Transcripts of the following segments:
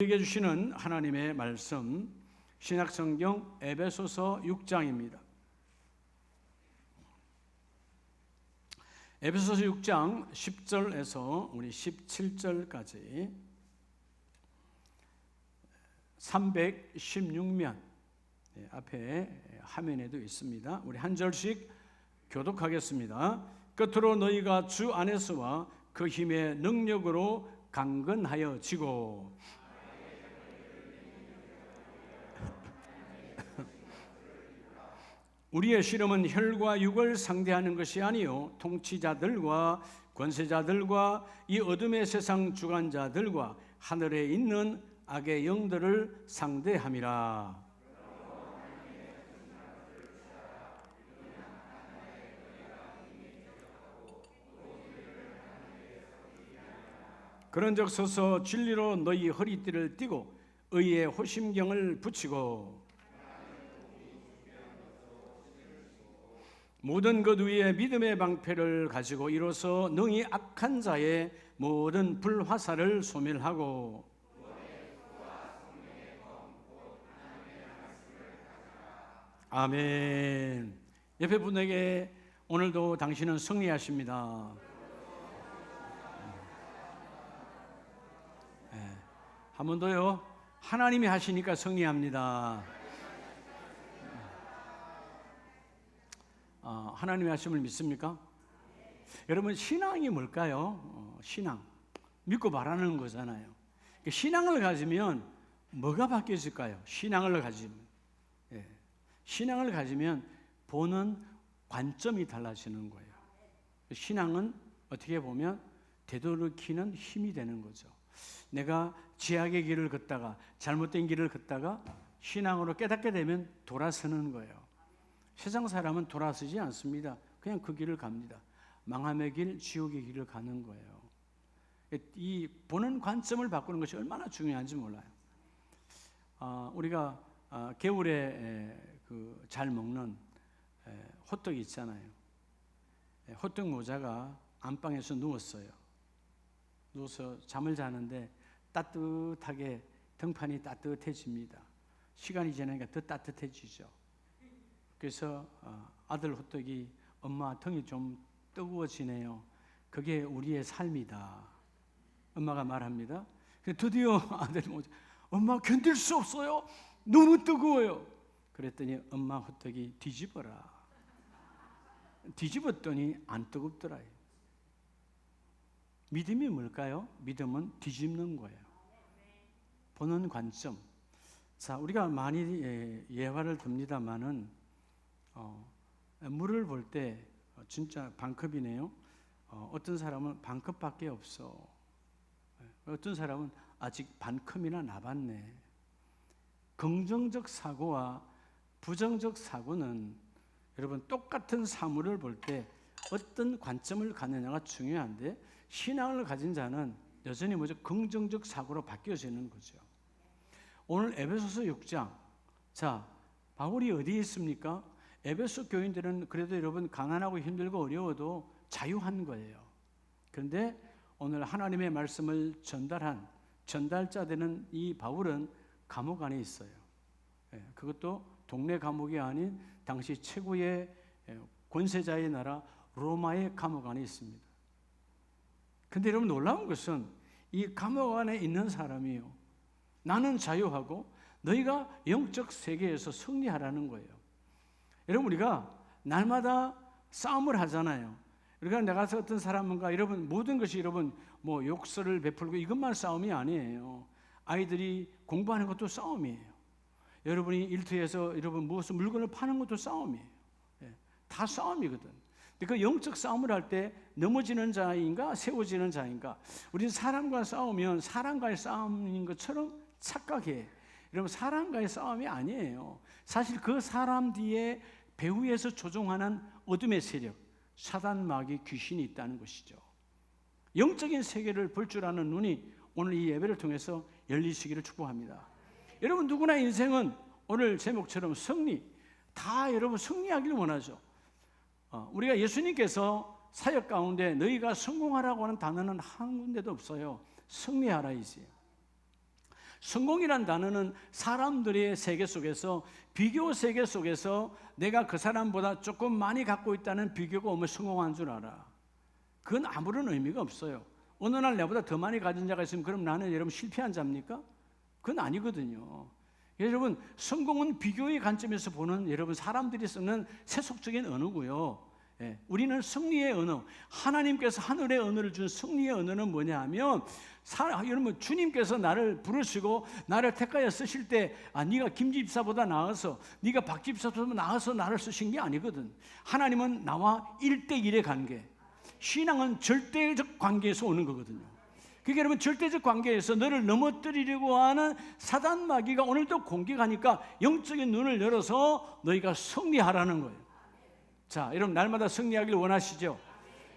우리에게 주시는 하나님의 말씀, 신약성경 에베소서 6장입니다. 에베소서 6장 10절에서 우리 17절까지 316면 앞에 화면에도 있습니다. 우리 한 절씩 교독하겠습니다. 끝으로 너희가 주 안에서와 그 힘의 능력으로 강건하여 지고 우리의 씨름은 혈과 육을 상대하는 것이 아니요 통치자들과 권세자들과 이 어둠의 세상 주관자들과 하늘에 있는 악의 영들을 상대함이라. 그런즉 서서 진리로 너희 허리띠를 띠고 의의 호심경을 붙이고 모든 것 위에 믿음의 방패를 가지고 이로써 능히 악한 자의 모든 불화살을 소멸하고 아멘. 옆에 분에게 오늘도 당신은 승리하십니다. 한 번 더요. 하나님이 하시니까 승리합니다. 하나님의 하심을 믿습니까? 여러분, 신앙이 뭘까요? 신앙 믿고 바라는 거잖아요. 신앙을 가지면 뭐가 바뀌어질까요? 신앙을 가지면 보는 관점이 달라지는 거예요. 신앙은 어떻게 보면 되돌이키는 힘이 되는 거죠. 내가 지악의 길을 걷다가 잘못된 길을 걷다가 신앙으로 깨닫게 되면 돌아서는 거예요. 세상 사람은 돌아서지 않습니다. 그냥 그 길을 갑니다. 망함의 길, 지옥의 길을 가는 거예요. 이 보는 관점을 바꾸는 것이 얼마나 중요한지 몰라요. 우리가 겨울에 잘 먹는 호떡이 있잖아요. 호떡 모자가 안방에서 누워서 잠을 자는데 따뜻하게 등판이 따뜻해집니다. 시간이 지나니까 더 따뜻해지죠. 그래서 아들 호떡이 엄마 등이 좀 뜨거워지네요. 그게 우리의 삶이다. 엄마가 말합니다. 드디어 아들이 뭐죠? 엄마 견딜 수 없어요. 너무 뜨거워요. 그랬더니 엄마 호떡이 뒤집어라. 뒤집었더니 안 뜨겁더라. 믿음이 뭘까요? 믿음은 뒤집는 거예요. 보는 관점. 자, 우리가 많이 예화를 듭니다만은 물을 볼 때 진짜 반컵이네요. 어떤 사람은 반컵밖에 없어. 어떤 사람은 아직 반컵이나 남았네. 긍정적 사고와 부정적 사고는 여러분 똑같은 사물을 볼 때 어떤 관점을 갖느냐가 중요한데 신앙을 가진 자는 여전히 긍정적 사고로 바뀌어지는 거죠. 오늘 에베소서 6장. 자, 바울이 어디에 있습니까? 에베소 교인들은 그래도 여러분 가난하고 힘들고 어려워도 자유한 거예요. 그런데 오늘 하나님의 말씀을 전달한 전달자 되는 이 바울은 감옥 안에 있어요. 그것도 동네 감옥이 아닌 당시 최고의 권세자의 나라 로마의 감옥 안에 있습니다. 그런데 여러분 놀라운 것은 이 감옥 안에 있는 사람이요, 나는 자유하고 너희가 영적 세계에서 승리하라는 거예요. 여러분, 우리가 날마다 싸움을 하잖아요. 그러니까 내가 어떤 사람인가, 여러분 모든 것이 여러분 욕설을 베풀고 이것만 싸움이 아니에요. 아이들이 공부하는 것도 싸움이에요. 여러분이 일터에서 여러분 무슨 물건을 파는 것도 싸움이에요. 다 싸움이거든. 그 영적 싸움을 할 때 넘어지는 자인가 세워지는 자인가? 우리는 사람과 싸우면 사람과의 싸움인 것처럼 착각해. 여러분, 사람과의 싸움이 아니에요. 사실 그 사람 뒤에 배후에서 조종하는 어둠의 세력, 사단, 마귀, 귀신이 있다는 것이죠. 영적인 세계를 볼 줄 아는 눈이 오늘 이 예배를 통해서 열리시기를 축복합니다. 여러분, 누구나 인생은 오늘 제목처럼 승리, 다 여러분 승리하기를 원하죠. 우리가 예수님께서 사역 가운데 너희가 성공하라고 하는 단어는 한 군데도 없어요. 승리하라이지. 성공이란 단어는 사람들의 세계 속에서, 비교 세계 속에서 내가 그 사람보다 조금 많이 갖고 있다는 비교가 오면 성공한 줄 알아. 그건 아무런 의미가 없어요. 어느 날 내보다 더 많이 가진 자가 있으면 그럼 나는 여러분 실패한 자입니까? 그건 아니거든요. 여러분, 성공은 비교의 관점에서 보는 여러분 사람들이 쓰는 세속적인 언어고요. 우리는 승리의 언어, 하나님께서 하늘의 언어를 준 승리의 언어는 뭐냐 하면, 여러분 주님께서 나를 부르시고 나를 택하여 쓰실 때 네가 김 집사보다 나아서, 네가 박 집사보다 나아서 나를 쓰신 게 아니거든. 하나님은 나와 1대1의 관계, 신앙은 절대적 관계에서 오는 거거든요. 그러니까 여러분, 절대적 관계에서 너를 넘어뜨리려고 하는 사단 마귀가 오늘도 공격하니까 영적인 눈을 열어서 너희가 승리하라는 거예요. 자, 여러분 날마다 승리하기를 원하시죠?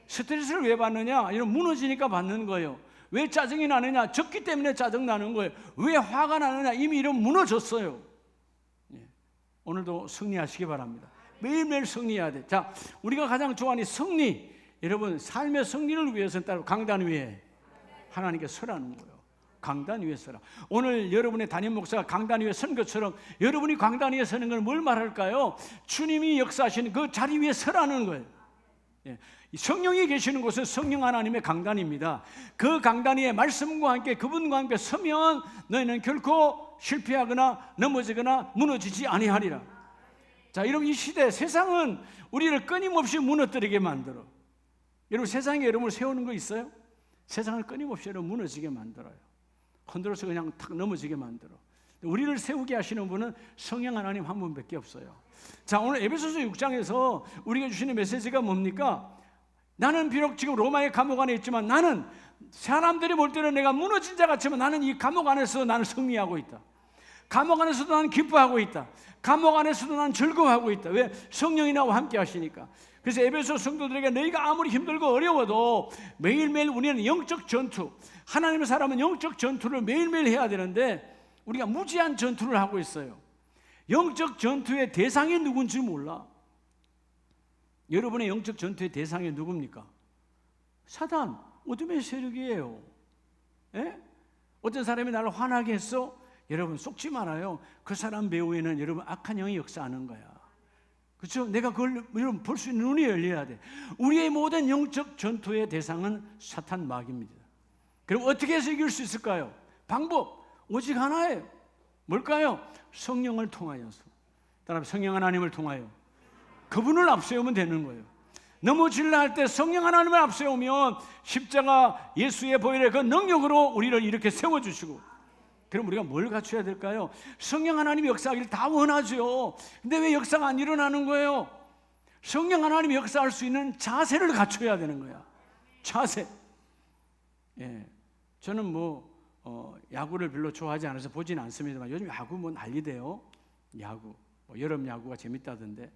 스트레스를 왜 받느냐? 여러분 무너지니까 받는 거예요. 왜 짜증이 나느냐? 졌기 때문에 짜증 나는 거예요. 왜 화가 나느냐? 이미 이러면 무너졌어요. 오늘도 승리하시기 바랍니다. 매일매일 승리해야 돼. 자, 우리가 가장 좋아하는 승리, 여러분 삶의 승리를 위해서는 따로 강단 위에 하나님께 서라는 거예요. 강단 위에 서라. 오늘 여러분의 담임 목사가 강단 위에 선 것처럼 여러분이 강단 위에 서는 건 뭘 말할까요? 주님이 역사하시는 그 자리 위에 서라는 거예요. 성령이 계시는 곳은 성령 하나님의 강단입니다. 그 강단 위에 말씀과 함께 그분과 함께 서면 너희는 결코 실패하거나 넘어지거나 무너지지 아니하리라. 자, 여러분 이 시대 세상은 우리를 끊임없이 무너뜨리게 만들어. 여러분 세상에 여러분을 세우는 거 있어요? 세상을 끊임없이 여러분 무너지게 만들어요. 흔들어서 그냥 탁 넘어지게 만들어. 우리를 세우게 하시는 분은 성령 하나님 한 분밖에 없어요. 자, 오늘 에베소서 6장에서 우리가 주시는 메시지가 뭡니까? 나는 비록 지금 로마의 감옥 안에 있지만, 나는 사람들이 볼 때는 내가 무너진 자 같지만 나는 이 감옥 안에서 나는 승리하고 있다. 감옥 안에서도 나는 기뻐하고 있다. 감옥 안에서도 나는 즐거워하고 있다. 왜? 성령이 나와 함께 하시니까. 그래서 에베소 성도들에게 너희가 아무리 힘들고 어려워도 매일매일 우리는 영적 전투, 하나님의 사람은 영적 전투를 매일매일 해야 되는데 우리가 무지한 전투를 하고 있어요. 영적 전투의 대상이 누군지 몰라. 여러분의 영적 전투의 대상이 누굽니까? 사단, 어둠의 세력이에요. 어떤 사람이 나를 화나게 했어? 여러분 속지 말아요. 그 사람 배후에는 여러분 악한 영이 역사하는 거야. 그렇죠? 내가 그걸 여러분 볼 수 있는 눈이 열려야 돼. 우리의 모든 영적 전투의 대상은 사탄 마귀입니다. 그럼 어떻게 해서 이길 수 있을까요? 방법 오직 하나예요. 뭘까요? 성령을 통하여서. 따라서 성령 하나님을 통하여 그분을 앞세우면 되는 거예요. 넘어질라 할 때 성령 하나님을 앞세우면 십자가 예수의 보혈의 그 능력으로 우리를 이렇게 세워주시고, 그럼 우리가 뭘 갖춰야 될까요? 성령 하나님이 역사하기를 다 원하죠. 근데 왜 역사가 안 일어나는 거예요? 성령 하나님이 역사할 수 있는 자세를 갖춰야 되는 거야. 자세. 저는 야구를 별로 좋아하지 않아서 보지는 않습니다만 요즘 야구 난리대요. 야구. 여름 야구가 재밌다던데.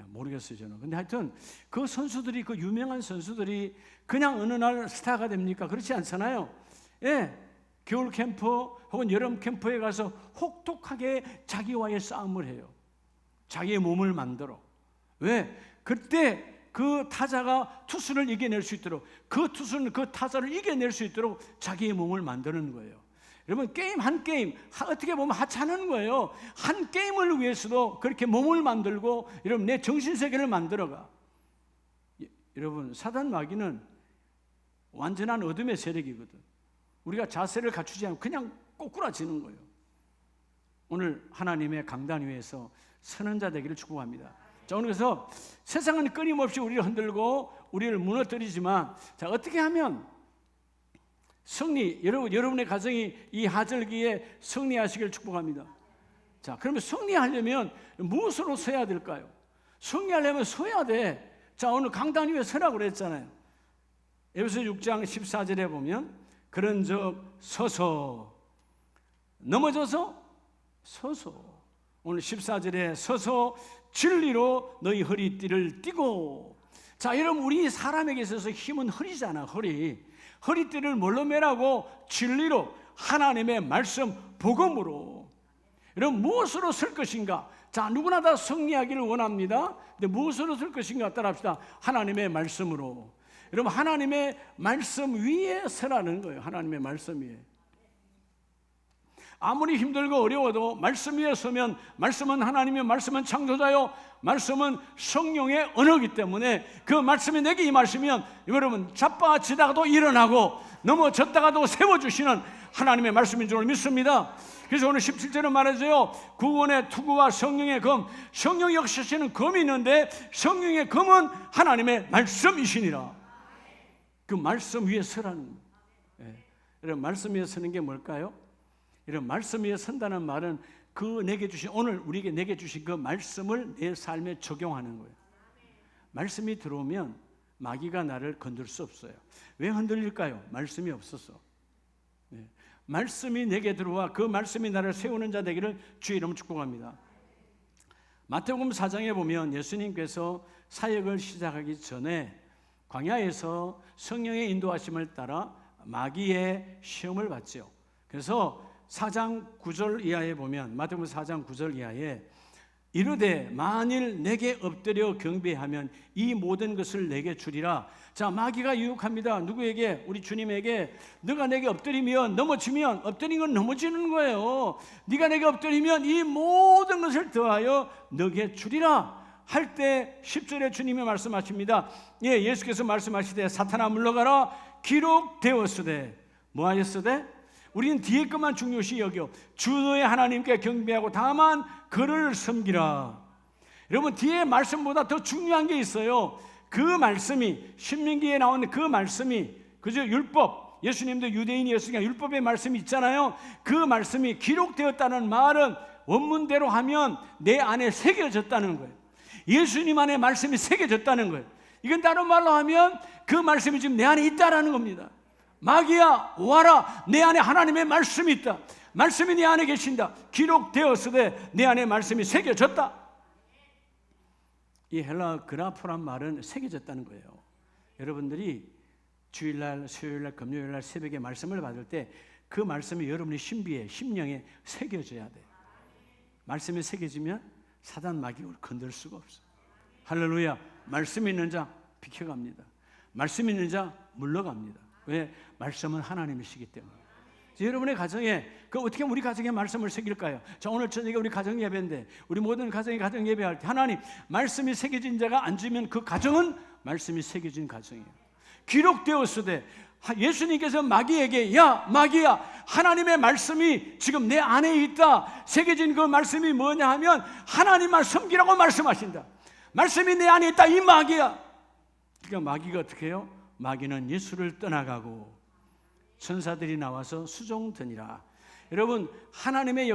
모르겠어요 저는. 근데 하여튼 그 선수들이, 그 유명한 선수들이 그냥 어느 날 스타가 됩니까? 그렇지 않잖아요. 겨울 캠프 혹은 여름 캠프에 가서 혹독하게 자기와의 싸움을 해요. 자기의 몸을 만들어. 왜? 그때 그 타자가 투수를 이겨낼 수 있도록, 그 투수는 그 타자를 이겨낼 수 있도록 자기의 몸을 만드는 거예요. 여러분 게임 한 게임 어떻게 보면 하찮은 거예요. 한 게임을 위해서도 그렇게 몸을 만들고 여러분 내 정신세계를 만들어가. 여러분 사단 마귀는 완전한 어둠의 세력이거든. 우리가 자세를 갖추지 않고 그냥 꼬꾸라지는 거예요. 오늘 하나님의 강단 위에서 서는 자 되기를 축복합니다. 자, 오늘 그래서 세상은 끊임없이 우리를 흔들고 우리를 무너뜨리지만, 자, 어떻게 하면 승리, 여러분의 가정이 이 하절기에 승리하시길 축복합니다. 자, 그러면 승리하려면 무엇으로 서야 될까요? 승리하려면 서야 돼. 자, 오늘 강단 위에 서라고 그랬잖아요. 에베소 6장 14절에 보면 그런즉 서서, 넘어져서 서서, 오늘 14절에 서서 진리로 너희 허리띠를 띠고. 자, 여러분 우리 사람에게 있어서 힘은 허리잖아. 허리띠를 뭘로 매라고? 진리로, 하나님의 말씀, 복음으로. 여러분 무엇으로 설 것인가? 자, 누구나 다 승리하기를 원합니다. 근데 무엇으로 설 것인가 따라합시다. 하나님의 말씀으로. 여러분 하나님의 말씀 위에 서라는 거예요. 하나님의 말씀 위에. 아무리 힘들고 어려워도 말씀 위에 서면 말씀은 하나님이요, 말씀은 창조자요, 말씀은 성령의 언어이기 때문에 그 말씀이 내게 임하시면 여러분 자빠지다가도 일어나고 넘어졌다가도 세워주시는 하나님의 말씀인 줄 믿습니다. 그래서 오늘 17절은 말하죠. 구원의 투구와 성령의 검, 성령이 역사하시는 검이 있는데 성령의 검은 하나님의 말씀이시니라. 그 말씀 위에 서라는 거예요. 여러분 말씀 위에 서는 게 뭘까요? 이런 말씀 위에 선다는 말은 그 내게 주신, 오늘 우리에게 내게 주신 그 말씀을 내 삶에 적용하는 거예요. 말씀이 들어오면 마귀가 나를 건들 수 없어요. 왜 흔들릴까요? 말씀이 없어서. 말씀이 내게 들어와 그 말씀이 나를 세우는 자 되기를 주의 이름으로 축복합니다. 마태복음 4장에 보면 예수님께서 사역을 시작하기 전에 광야에서 성령의 인도하심을 따라 마귀의 시험을 받죠. 그래서 4장 9절 이하에 보면, 마태복음 4장 9절 이하에 이르되 만일 내게 엎드려 경배하면 이 모든 것을 내게 주리라. 자, 마귀가 유혹합니다. 누구에게? 우리 주님에게. 너가 내게 엎드리면, 넘어지면, 엎드린 건 넘어지는 거예요. 네가 내게 엎드리면 이 모든 것을 더하여 너게 주리라 할 때 10절에 주님이 말씀하십니다. 예수께서 말씀하시되 사탄아 물러가라 기록되었으되. 뭐 하였으되? 우리는 뒤에 것만 중요시 여겨 주 너의 하나님께 경배하고 다만 그를 섬기라. 여러분 뒤에 말씀보다 더 중요한 게 있어요. 그 말씀이, 신명기에 나오는 그 말씀이, 그죠? 율법, 예수님도 유대인이었으니까 율법의 말씀이 있잖아요. 그 말씀이 기록되었다는 말은 원문대로 하면 내 안에 새겨졌다는 거예요. 예수님 안에 말씀이 새겨졌다는 거예요. 이건 다른 말로 하면 그 말씀이 지금 내 안에 있다라는 겁니다. 마귀야 와라, 내 안에 하나님의 말씀이 있다. 말씀이 내 안에 계신다. 기록되었으되 내 안에 말씀이 새겨졌다. 이 헬라 그라포란 말은 새겨졌다는 거예요. 여러분들이 주일날, 수요일날, 금요일날 새벽에 말씀을 받을 때 그 말씀이 여러분의 신비에, 심령에 새겨져야 돼요. 말씀이 새겨지면 사단 마귀를 건들 수가 없어요. 할렐루야. 말씀 있는 자 비켜갑니다. 말씀 있는 자 물러갑니다. 왜? 말씀은 하나님이시기 때문에. 여러분의 가정에 어떻게 우리 가정에 말씀을 새길까요? 자, 오늘 저녁에 우리 가정 예배인데 우리 모든 가정이 가정 예배할 때 하나님 말씀이 새겨진 자가 앉으면 그 가정은 말씀이 새겨진 가정이에요. 기록되었으되 예수님께서 마귀에게 야 마귀야 하나님의 말씀이 지금 내 안에 있다. 새겨진 그 말씀이 뭐냐 하면 하나님만 섬기라고 말씀하신다. 말씀이 내 안에 있다 이 마귀야. 그러니까 마귀가 어떻게 해요? 마귀는 예수를 떠나가고 천사들이 나와서 수종드니라. 여러분 하나님의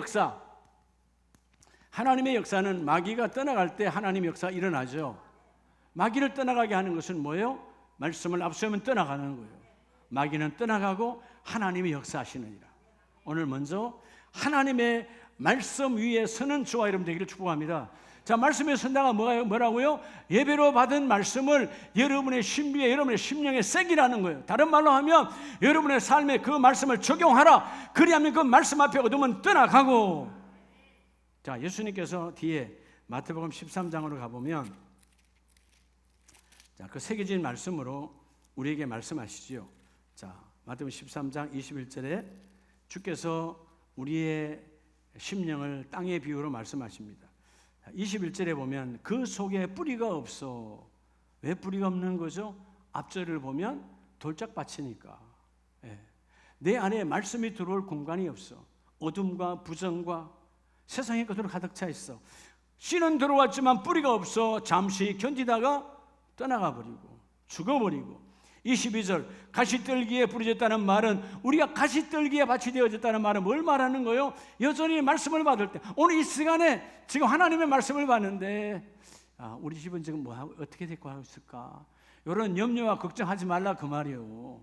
역사는 마귀가 떠나갈 때 하나님의 역사가 일어나죠. 마귀를 떠나가게 하는 것은 뭐예요? 말씀을 앞세우면 떠나가는 거예요. 마귀는 떠나가고 하나님이 역사하시느니라. 오늘 먼저 하나님의 말씀 위에 서는 저와 여러분 되기를 축복합니다. 자, 말씀에 선다가 뭐라고요? 예배로 받은 말씀을 여러분의 신비에, 여러분의 심령에 새기라는 거예요. 다른 말로 하면 여러분의 삶에 그 말씀을 적용하라. 그리하면 그 말씀 앞에 어둠은 떠나가고. 자, 예수님께서 뒤에 마태복음 13장으로 가보면 자, 그 새겨진 말씀으로 우리에게 말씀하시지요. 자, 마태복음 13장 21절에 주께서 우리의 심령을 땅의 비유로 말씀하십니다. 21절에 보면 그 속에 뿌리가 없어. 왜 뿌리가 없는 거죠? 앞절을 보면 돌짝밭이니까. 내 안에 말씀이 들어올 공간이 없어. 어둠과 부정과 세상의 것으로 가득 차 있어. 씨는 들어왔지만 뿌리가 없어. 잠시 견디다가 떠나가 버리고 죽어버리고. 22절 가시떨기에 부러졌다는 말은 우리가 가시떨기에 밭이 되어졌다는 말은 뭘 말하는 거예요? 여전히 말씀을 받을 때 오늘 이 시간에 지금 하나님의 말씀을 받는데 우리 집은 지금 어떻게 될까 있을까? 이런 염려와 걱정하지 말라 그 말이에요.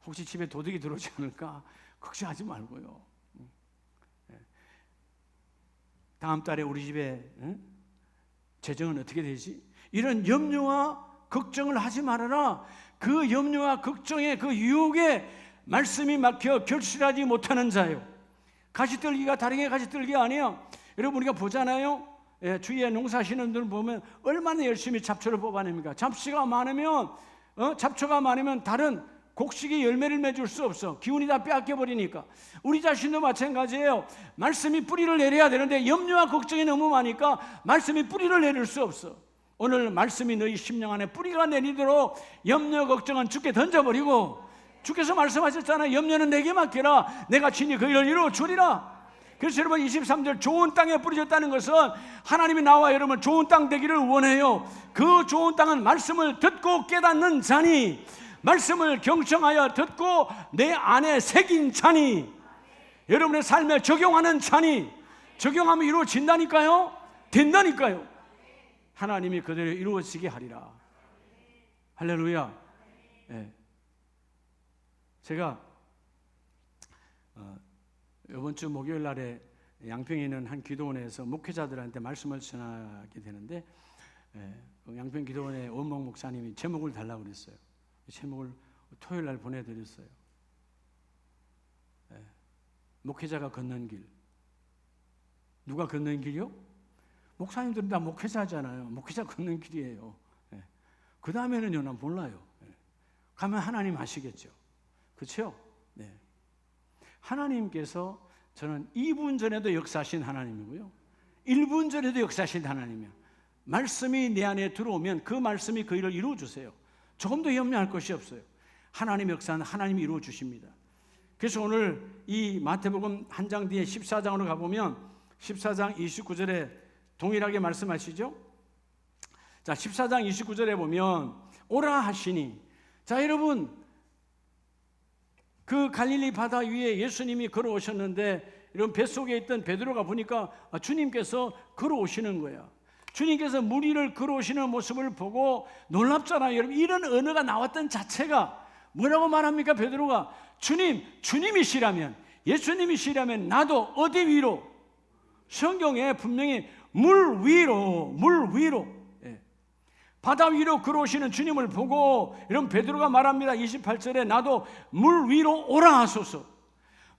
혹시 집에 도둑이 들어오지 않을까? 걱정하지 말고요. 다음 달에 우리 집에 재정은 어떻게 되지? 이런 염려와 걱정을 하지 말아라. 그 염려와 걱정의 그 유혹에 말씀이 막혀 결실하지 못하는 자요. 가시떨기가 다른 가시떨기가 아니에요. 여러분 우리가 보잖아요. 주위에 농사하시는 분들 보면 얼마나 열심히 잡초를 뽑아냅니까? 잡초가 많으면 다른 곡식이 열매를 맺을 수 없어. 기운이 다 빼앗겨 버리니까. 우리 자신도 마찬가지예요. 말씀이 뿌리를 내려야 되는데 염려와 걱정이 너무 많으니까 말씀이 뿌리를 내릴 수 없어. 오늘 말씀이 너희 심령 안에 뿌리가 내리도록 염려 걱정은 주께 던져버리고, 주께서 말씀하셨잖아요. 염려는 내게 맡기라. 내가 친히 그 일을 이루어 주리라. 그래서 여러분 23절 좋은 땅에 뿌려졌다는 것은 하나님이 나와 여러분 좋은 땅 되기를 원해요. 그 좋은 땅은 말씀을 듣고 깨닫는 자니, 말씀을 경청하여 듣고 내 안에 새긴 자니, 여러분의 삶에 적용하는 자니, 적용하면 이루어진다니까요. 된다니까요. 하나님이 그대로 이루어지게 하리라. 할렐루야. 네. 제가 이번 주 목요일 날에 양평에 있는 한 기도원에서 목회자들한테 말씀을 전하게 되는데, 그 양평 기도원의 원목 목사님이 제목을 달라고 그랬어요. 제목을 토요일 날 보내드렸어요. 목회자가 걷는 길. 누가 걷는 길이요? 목사님들은 다 목회자잖아요. 목회자 걷는 길이에요. 그 다음에는요, 난 몰라요. 가면 하나님 아시겠죠. 그렇죠? 네. 하나님께서 저는 2분 전에도 역사하신 하나님이고요, 1분 전에도 역사하신 하나님이에요. 말씀이 내 안에 들어오면 그 말씀이 그 일을 이루어 주세요. 조금 더 염려할 것이 없어요. 하나님 역사는 하나님이 이루어 주십니다. 그래서 오늘 이 마태복음 한 장 뒤에 14장으로 가보면 14장 29절에 동일하게 말씀하시죠. 자, 14장 29절에 보면 오라 하시니, 자 여러분, 그 갈릴리 바다 위에 예수님이 걸어오셨는데, 이런 뱃속에 있던 베드로가 보니까 주님께서 걸어오시는 거야. 주님께서 물 위를 걸어오시는 모습을 보고 놀랍잖아요. 여러분, 이런 언어가 나왔던 자체가 뭐라고 말합니까? 베드로가 주님, 주님이시라면, 예수님이시라면 나도 어디 위로? 성경에 분명히 물 위로, 바다 위로 걸어오시는 주님을 보고 이런 베드로가 말합니다. 28절에 나도 물 위로 오라 하소서.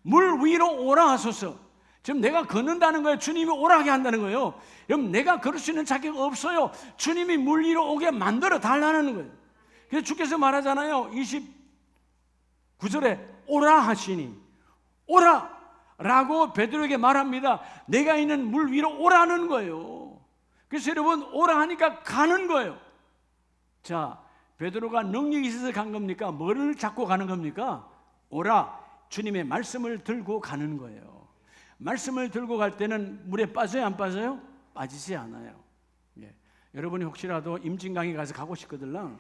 물 위로 오라 하소서. 지금 내가 걷는다는 거예요. 주님이 오라게 한다는 거예요. 여러분, 내가 걸을 수 있는 자격 없어요. 주님이 물 위로 오게 만들어 달라는 거예요. 그래서 주께서 말하잖아요. 29절에 오라 하시니, 오라 라고 베드로에게 말합니다. 내가 있는 물 위로 오라는 거예요. 그래서 여러분, 오라 하니까 가는 거예요. 자, 베드로가 능력이 있어서 간 겁니까? 뭐를 잡고 가는 겁니까? 오라, 주님의 말씀을 들고 가는 거예요. 말씀을 들고 갈 때는 물에 빠져요, 안 빠져요? 빠지지 않아요. 예. 여러분이 혹시라도 임진강에 가서 가고 싶거든,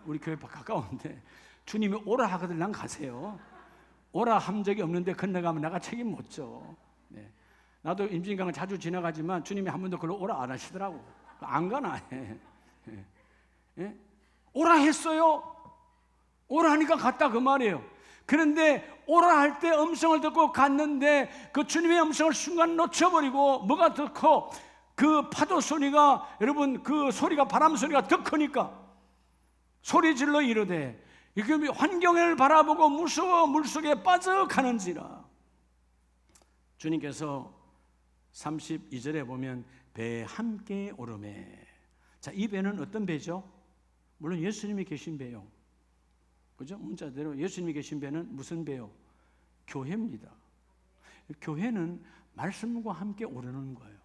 우리 교회 가까운데 주님이 오라 하거든, 난 가세요. 오라 한 적이 없는데 건너가면 내가 책임 못 져. 예. 나도 임진강을 자주 지나가지만 주님이 한 번도 그걸 오라 안 하시더라고. 안 가나 해. 예? 오라 했어요. 오라 하니까 갔다 그 말이에요. 그런데 오라 할 때 음성을 듣고 갔는데 그 주님의 음성을 순간 놓쳐버리고 뭐가 더 커? 그 파도 소리가, 여러분, 그 소리가, 바람 소리가 더 크니까 소리 질러 이르되 이게 환경을 바라보고 무서워 물속에 빠져가는지라. 주님께서 32절에 보면 배에 함께 오르매. 자, 이 배는 어떤 배죠? 물론 예수님이 계신 배요. 그죠? 문자대로 예수님이 계신 배는 무슨 배요? 교회입니다. 교회는 말씀과 함께 오르는 거예요.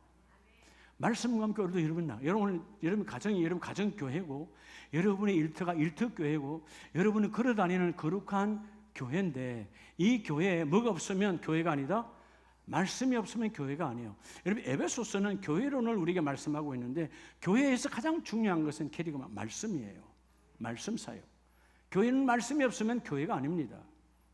말씀과 함께 오르도 여러분 가정이 여러분 가정 교회고, 여러분의 일터가 일터 교회고, 여러분이 걸어다니는 거룩한 교회인데, 이 교회에 뭐가 없으면 교회가 아니다. 말씀이 없으면 교회가 아니에요. 여러분, 에베소서는 교회론을 우리에게 말씀하고 있는데, 교회에서 가장 중요한 것은 캐리그마 말씀이에요. 말씀사요. 교회는 말씀이 없으면 교회가 아닙니다.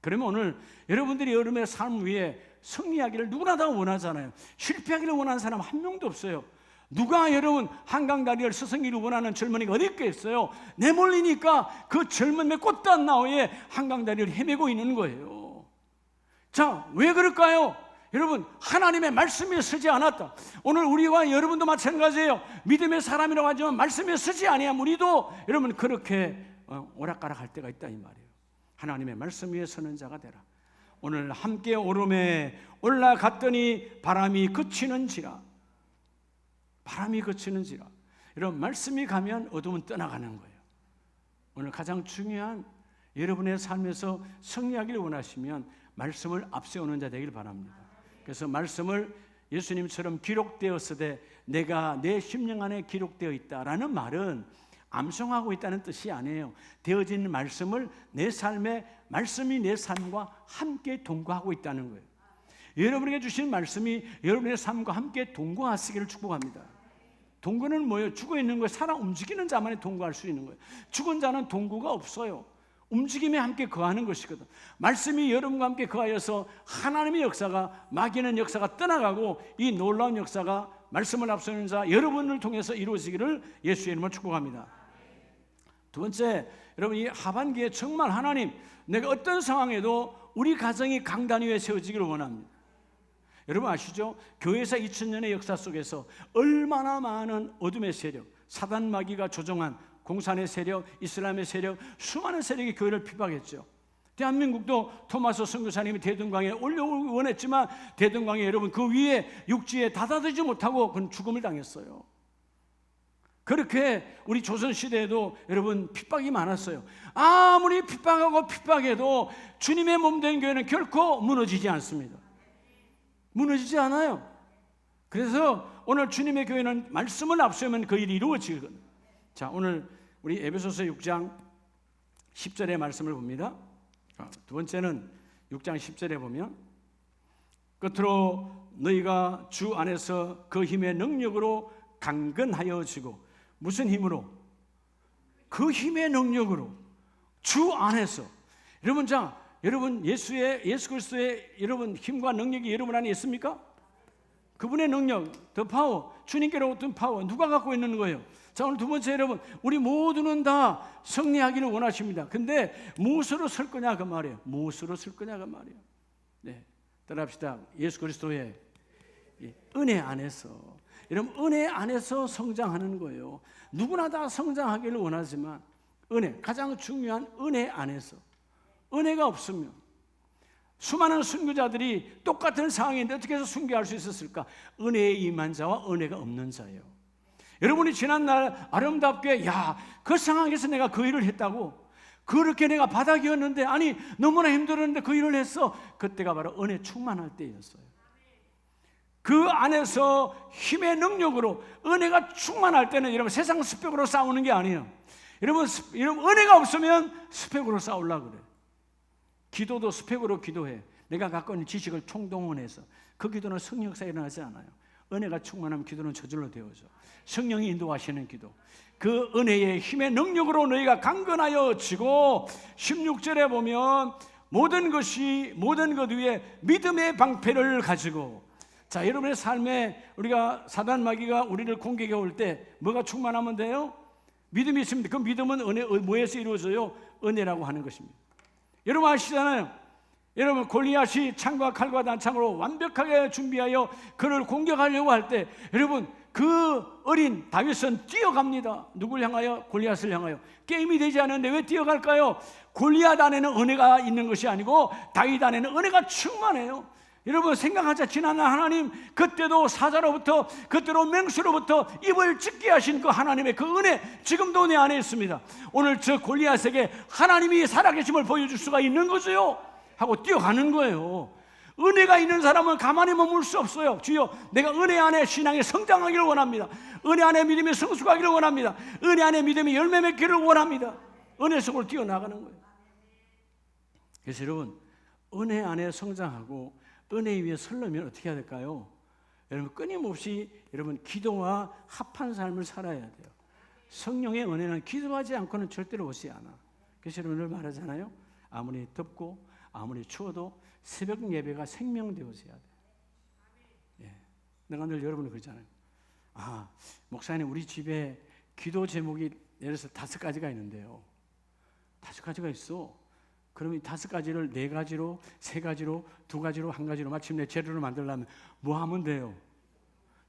그러면 오늘 여러분들이 여러분의 삶 위에 승리하기를 누구나 다 원하잖아요. 실패하기를 원하는 사람 한 명도 없어요. 누가 여러분 한강다리를 서성이를 원하는 젊은이가 어디 있겠어요? 내몰리니까 그 젊음의 꽃단 나무에 한강다리를 헤매고 있는 거예요. 자, 왜 그럴까요? 여러분, 하나님의 말씀이 서지 않았다. 오늘 우리와 여러분도 마찬가지예요. 믿음의 사람이라고 하지만 말씀이 서지 아니하면 우리도 여러분 그렇게 오락가락할 때가 있다 이 말이에요. 하나님의 말씀 위에 서는 자가 되라. 오늘 함께 오름에 올라갔더니 바람이 그치는지라. 바람이 그치는지라. 이런 말씀이 가면 어둠은 떠나가는 거예요. 오늘 가장 중요한 여러분의 삶에서 승리하기를 원하시면 말씀을 앞세우는 자 되길 바랍니다. 그래서 말씀을 예수님처럼 기록되었으되 내가 내 심령 안에 기록되어 있다라는 말은 암송하고 있다는 뜻이 아니에요. 되어진 말씀을 내 삶에, 말씀이 내 삶과 함께 동거하고 있다는 거예요. 여러분에게 주신 말씀이 여러분의 삶과 함께 동거하시기를 축복합니다. 동거는 뭐예요? 죽어 있는 거예요. 살아 움직이는 자만이 동거할 수 있는 거예요. 죽은 자는 동거가 없어요. 움직임에 함께 거하는 것이거든. 말씀이 여러분과 함께 거하여서 하나님의 역사가, 막이는 역사가 떠나가고 이 놀라운 역사가 말씀을 앞서는 자 여러분을 통해서 이루어지기를 예수의 이름으로 축복합니다. 두 번째, 여러분 이 하반기에 정말 하나님, 내가 어떤 상황에도 우리 가정이 강단 위에 세워지기를 원합니다. 여러분 아시죠? 교회사 2000년의 역사 속에서 얼마나 많은 어둠의 세력, 사단 마귀가 조종한 공산의 세력, 이슬람의 세력, 수많은 세력이 교회를 핍박했죠. 대한민국도 토마스 선교사님이 대동강에 올려오기 원했지만 대동강에 여러분 그 위에 육지에 다다르지 못하고 그는 죽음을 당했어요. 그렇게 우리 조선시대에도 여러분 핍박이 많았어요. 아무리 핍박하고 핍박해도 주님의 몸된 교회는 결코 무너지지 않습니다. 무너지지 않아요. 그래서 오늘 주님의 교회는 말씀을 앞세우면 그 일이 이루어지거든요. 자, 오늘 우리 에베소서 6장 10절의 말씀을 봅니다. 두 번째는 6장 10절에 보면 끝으로 너희가 주 안에서 그 힘의 능력으로 강건하여지고, 무슨 힘으로? 그 힘의 능력으로 주 안에서. 여러분, 자, 여러분 예수 그리스도의 여러분 힘과 능력이 여러분 안에 있습니까? 그분의 능력, 더 파워, 주님께로부터 파워 누가 갖고 있는 거예요? 자, 오늘 두 번째, 여러분 우리 모두는 다 승리하기를 원하십니다. 근데 무엇으로 설 거냐 그 말이에요. 무엇으로 설 거냐 그 말이에요. 네, 따라합시다. 예수 그리스도의 은혜 안에서. 여러분 은혜 안에서 성장하는 거예요. 누구나 다 성장하기를 원하지만 은혜, 가장 중요한 은혜 안에서. 은혜가 없으면 수많은 순교자들이 똑같은 상황인데 어떻게 해서 순교할 수 있었을까? 은혜에 임한 자와 은혜가 없는 자예요. 여러분이 지난날 아름답게 그 상황에서 내가 그 일을 했다고, 그렇게 내가 바닥이었는데, 아니 너무나 힘들었는데 그 일을 했어. 그때가 바로 은혜 충만할 때였어요. 그 안에서 힘의 능력으로 은혜가 충만할 때는 여러분 세상 스펙으로 싸우는 게 아니에요. 여러분 은혜가 없으면 스펙으로 싸우려고 그래요. 기도도 스펙으로 기도해. 내가 갖고 있는 지식을 총동원해서. 그 기도는 성령 역사가 일어나지 않아요. 은혜가 충만하면 기도는 저절로 되어져. 성령이 인도하시는 기도. 그 은혜의 힘의 능력으로 너희가 강건하여 지고, 16절에 보면 모든 것 위에 믿음의 방패를 가지고. 자, 여러분의 삶에 우리가 사단 마귀가 우리를 공격해 올 때 뭐가 충만하면 돼요? 믿음이 있습니다. 그 믿음은 은혜, 뭐에서 이루어져요? 은혜라고 하는 것입니다. 여러분 아시잖아요. 여러분 골리앗이 창과 칼과 단창으로 완벽하게 준비하여 그를 공격하려고 할 때, 여러분 그 어린 다윗은 뛰어갑니다. 누굴 향하여? 골리앗을 향하여. 게임이 되지 않는데 왜 뛰어갈까요? 골리앗 안에는 은혜가 있는 것이 아니고 다윗 안에는 은혜가 충만해요. 여러분 생각하자. 지난날 하나님 그때도 사자로부터, 그때로 맹수로부터 입을 찢게 하신 그 하나님의 그 은혜 지금도 내 안에 있습니다. 오늘 저 골리앗에게 하나님이 살아계심을 보여줄 수가 있는 거죠 하고 뛰어가는 거예요. 은혜가 있는 사람은 가만히 머물 수 없어요. 주여, 내가 은혜 안에 신앙이 성장하기를 원합니다. 은혜 안에 믿음이 성숙하기를 원합니다. 은혜 안에 믿음이 열매 맺기를 원합니다. 은혜 속으로 뛰어나가는 거예요. 그래서 여러분 은혜 안에 성장하고 은혜 위에 서려면 어떻게 해야 될까요? 여러분 끊임없이 여러분 기도와 합한 삶을 살아야 돼요. 성령의 은혜는 기도하지 않고는 절대로 오지 않아. 그래서 여러분 늘 말하잖아요. 아무리 덥고 아무리 추워도 새벽 예배가 생명되어져야 돼. 예. 내가 늘 여러분을 그러잖아요. 목사님 우리 집에 기도 제목이 예를 들어서 5가지가 있는데요. 5가지가 있어. 그러면 이 5가지를 4가지로, 3가지로, 2가지로, 1가지로 마침내 재료를 만들려면 뭐 하면 돼요?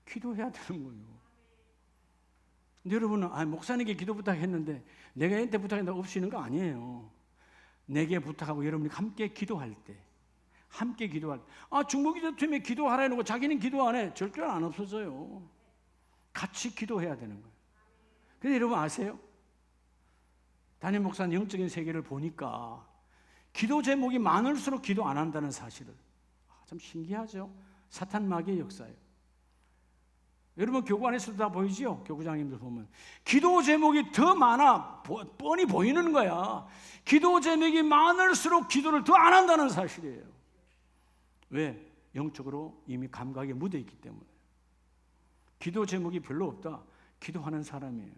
기도해야 되는 거예요. 근데 여러분은 목사님께 기도 부탁했는데 내가 얘한테 부탁했는데 없이 있는 거 아니에요. 내게 부탁하고 여러분이 함께 기도할 때, 중보기도팀에 기도하라 해놓고 자기는 기도 안 해. 절대로 안 없어져요. 같이 기도해야 되는 거예요. 근데 여러분 아세요? 담임 목사는 영적인 세계를 보니까 기도 제목이 많을수록 기도 안 한다는 사실을, 참 신기하죠. 사탄 마귀의 역사예요. 여러분 교구 안에서도 다 보이지요? 교구장님들 보면 기도 제목이 더 많아 뻔히 보이는 거야. 기도 제목이 많을수록 기도를 더 안 한다는 사실이에요. 왜? 영적으로 이미 감각에 묻어 있기 때문에. 기도 제목이 별로 없다, 기도하는 사람이에요.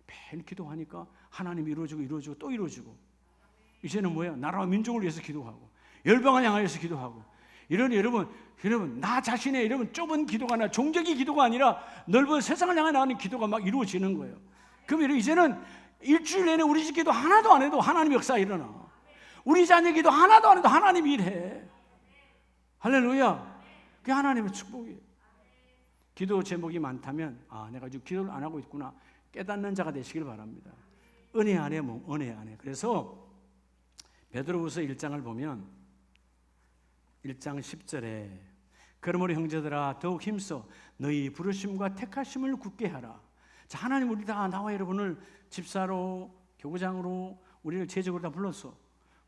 매일 기도하니까 하나님이 이루어지고 또 이루어지고, 이제는 뭐야? 나라와 민족을 위해서 기도하고 열방을 향하여서 기도하고, 이런 여러분 나 자신의 여러분 좁은 기도가 아니라 종족의 기도가 아니라 넓은 세상을 향해 나가는 기도가 막 이루어지는 거예요. 그럼 이제는 일주일 내내 우리 집 기도 하나도 안 해도 하나님 역사 일어나. 우리 자녀 기도 하나도 안 해도 하나님 일해. 할렐루야. 그게 하나님의 축복이에요. 기도 제목이 많다면 내가 지금 기도를 안 하고 있구나 깨닫는 자가 되시길 바랍니다. 은혜 안에 은혜 안에. 그래서 베드로후서 1장을 보면 1장 10절에 그러므로 형제들아 더욱 힘써 너희 부르심과 택하심을 굳게 하라. 자, 하나님 우리 다 나와 여러분을 집사로 교구장으로 우리를 제적으로 다 불렀어.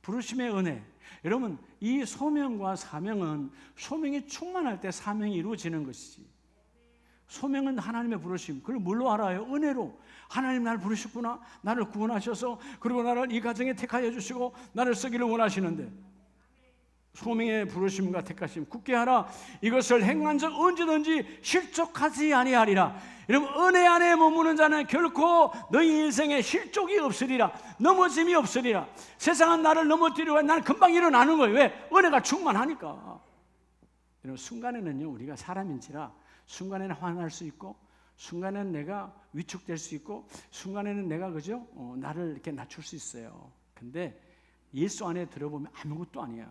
부르심의 은혜. 여러분 이 소명과 사명은 소명이 충만할 때 사명이 이루어지는 것이지. 소명은 하나님의 부르심. 그걸 뭘로 알아요? 은혜로. 하나님 나를 부르셨구나. 나를 구원하셔서 그리고 나를 이 가정에 택하여 주시고 나를 쓰기를 원하시는데, 소명의 부르심과 택하심 굳게 하라. 이것을 행한 적 언제든지 실족하지 아니하리라. 여러분 은혜 안에 머무는 자는 결코 너희 인생에 실족이 없으리라. 넘어짐이 없으리라. 세상은 나를 넘어뜨리고 나는 금방 일어나는 거예요. 왜? 은혜가 충만하니까. 여러분 순간에는요 우리가 사람인지라 순간에는 화날 수 있고 순간에는 내가 위축될 수 있고 순간에는 내가 그죠? 나를 이렇게 낮출 수 있어요. 근데 예수 안에 들어보면 아무것도 아니야.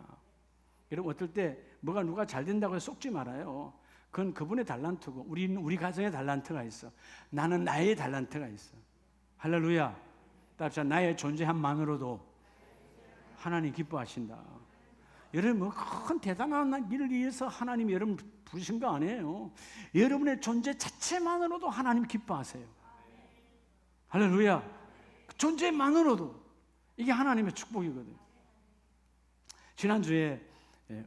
여러분 어떨 때 뭐가 누가 잘 된다고 해서 속지 말아요. 그건 그분의 달란트고 우리 가정의 달란트가 있어. 나는 나의 달란트가 있어. 할렐루야. 따라서 나의 존재함만으로도 하나님 기뻐하신다. 여러분 뭐 큰 대단한 일을 위해서 하나님이 여러분 부르신 거 아니에요. 여러분의 존재 자체만으로도 하나님 기뻐하세요. 할렐루야. 존재만으로도 이게 하나님의 축복이거든요. 지난주에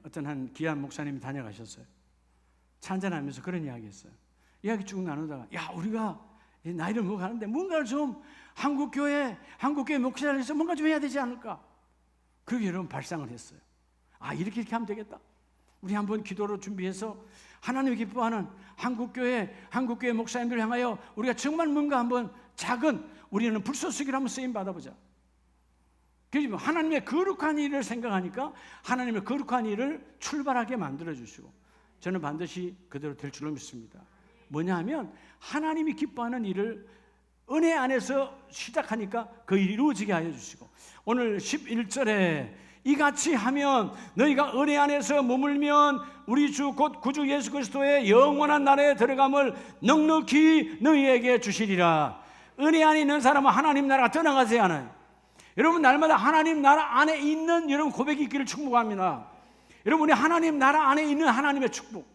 어떤 한 귀한 목사님이 다녀가셨어요. 차 한잔하면서 그런 이야기 했어요. 이야기 쭉 나누다가 우리가 나이를 먹어가는데 뭔가를 좀 한국교회 목사를 해서 뭔가 좀 해야 되지 않을까. 그게 여러분 발상을 했어요. 이렇게 하면 되겠다. 우리 한번 기도로 준비해서 하나님이 기뻐하는 한국교회 목사님들 향하여 우리가 정말 뭔가 한번 작은 우리는 불쏘시기를 한번 쓰임 받아보자. 그리고 하나님의 거룩한 일을 생각하니까 하나님의 거룩한 일을 출발하게 만들어주시고 저는 반드시 그대로 될 줄로 믿습니다. 뭐냐 하면 하나님이 기뻐하는 일을 은혜 안에서 시작하니까 그 일이 이루어지게 하여 주시고, 오늘 11절에 이같이 하면 너희가 은혜 안에서 머물면 우리 주 곧 구주 예수 그리스도의 영원한 나라에 들어감을 넉넉히 너희에게 주시리라. 은혜 안에 있는 사람은 하나님 나라가 떠나가지 않아요. 여러분 날마다 하나님 나라 안에 있는 여러분 고백이 있기를 축복합니다. 여러분이 하나님 나라 안에 있는 하나님의 축복.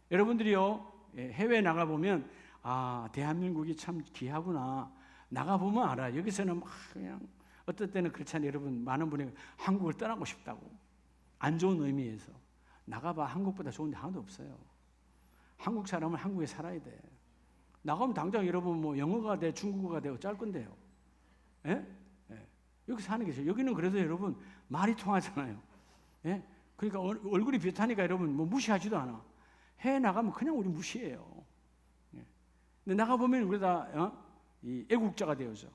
여러분들이요 해외에 나가보면 대한민국이 참 귀하구나. 나가보면 알아요. 여기서는 막 그냥 어떨 때는 그렇잖아요. 여러분 많은 분이 한국을 떠나고 싶다고. 안 좋은 의미에서. 나가봐 한국보다 좋은 데 하나도 없어요. 한국 사람은 한국에 살아야 돼. 나가면 당장 여러분 뭐 영어가 돼 중국어가 돼 어쩔 건데요. 예? 여기 사는 게 여기는 그래도 여러분 말이 통하잖아요. 예? 그러니까 얼굴이 비슷하니까 여러분 뭐 무시하지도 않아. 해외 나가면 그냥 우리 무시해요. 예. 근데 나가보면 우리 다 이 애국자가 되어서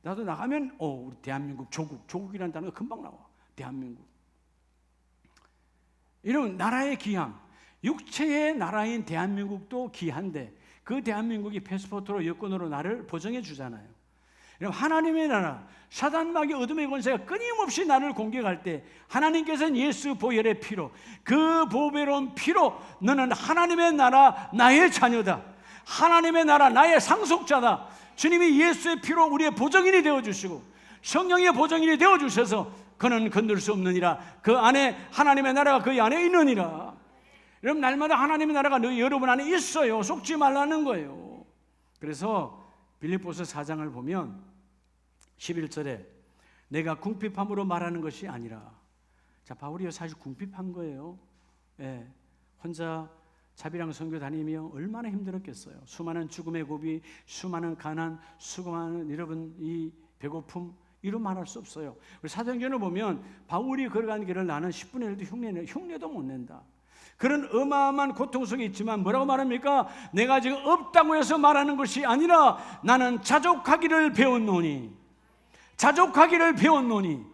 나도 나가면 우리 대한민국 조국이라는 단어가 금방 나와. 대한민국. 이런 나라의 귀함, 육체의 나라인 대한민국도 귀한데 그 대한민국이 패스포트로 여권으로 나를 보정해 주잖아요. 하나님의 나라, 사단마귀 어둠의 권세가 끊임없이 나를 공격할 때 하나님께서는 예수 보혈의 피로, 그 보배로운 피로 너는 하나님의 나라 나의 자녀다. 하나님의 나라 나의 상속자다. 주님이 예수의 피로 우리의 보정인이 되어주시고 성령의 보정인이 되어주셔서 그는 건들 수 없느니라. 그 안에 하나님의 나라가 그 안에 있느니라. 여러분 날마다 하나님의 나라가 여러분 안에 있어요. 속지 말라는 거예요. 그래서 빌립보서 4장을 보면 11절에 내가 궁핍함으로 말하는 것이 아니라. 자, 바울이 사실 궁핍한 거예요. 예, 혼자 자비랑 선교 다니며 얼마나 힘들었겠어요. 수많은 죽음의 고비, 수많은 가난, 수많은 여러분 이 배고픔, 이루 말할 수 없어요. 우리 사도행전을 보면 바울이 걸어간 길을 나는 10분의 1도 흉내도 못 낸다. 그런 어마어마한 고통 속에 있지만 뭐라고 말합니까? 내가 지금 없다고 해서 말하는 것이 아니라 나는 자족하기를 배웠노니. 자족하기를 배웠노니.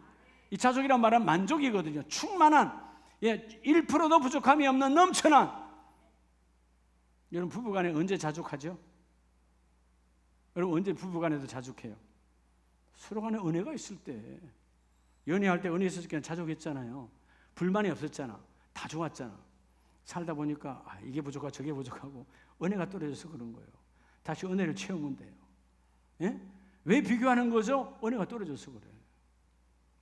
이 자족이란 말은 만족이거든요. 충만한, 1%도 부족함이 없는 넘쳐난. 여러분 부부간에 언제 자족하죠? 여러분 언제 부부간에도 자족해요? 서로 간에 은혜가 있을 때. 연애할 때 은혜 있었을 때 자족했잖아요. 불만이 없었잖아. 다 좋았잖아. 살다 보니까 이게 부족하고 저게 부족하고 은혜가 떨어져서 그런 거예요. 다시 은혜를 채우면 돼요. 예? 왜 비교하는 거죠? 은혜가 떨어져서 그래요.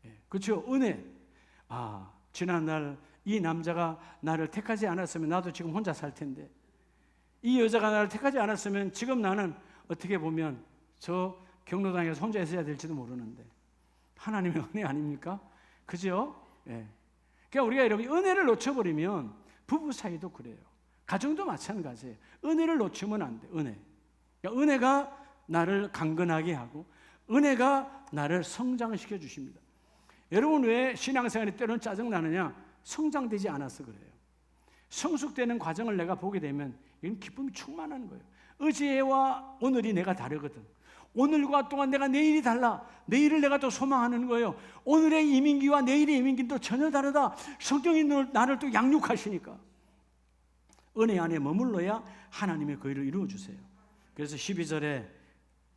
예. 그렇죠? 은혜. 지난날 이 남자가 나를 택하지 않았으면 나도 지금 혼자 살 텐데, 이 여자가 나를 택하지 않았으면 지금 나는 어떻게 보면 저 경로당에서 혼자 있어야 될지도 모르는데, 하나님의 은혜 아닙니까? 그죠? 예. 그러니까 우리가 여러분 은혜를 놓쳐버리면 부부 사이도 그래요. 가정도 마찬가지예요. 은혜를 놓치면 안 돼. 은혜. 그러니까 은혜가 나를 강건하게 하고 은혜가 나를 성장시켜 주십니다. 여러분 왜 신앙생활이 때로는 짜증나느냐? 성장되지 않아서 그래요. 성숙되는 과정을 내가 보게 되면 이건 기쁨이 충만한 거예요. 어제와 오늘이 내가 다르거든. 오늘과 동안 내가 내일이 달라. 내일을 내가 또 소망하는 거예요. 오늘의 이민기와 내일의 이민기는 또 전혀 다르다. 성경이 나를 또 양육하시니까. 은혜 안에 머물러야 하나님의 그 일을 이루어주세요. 그래서 12절에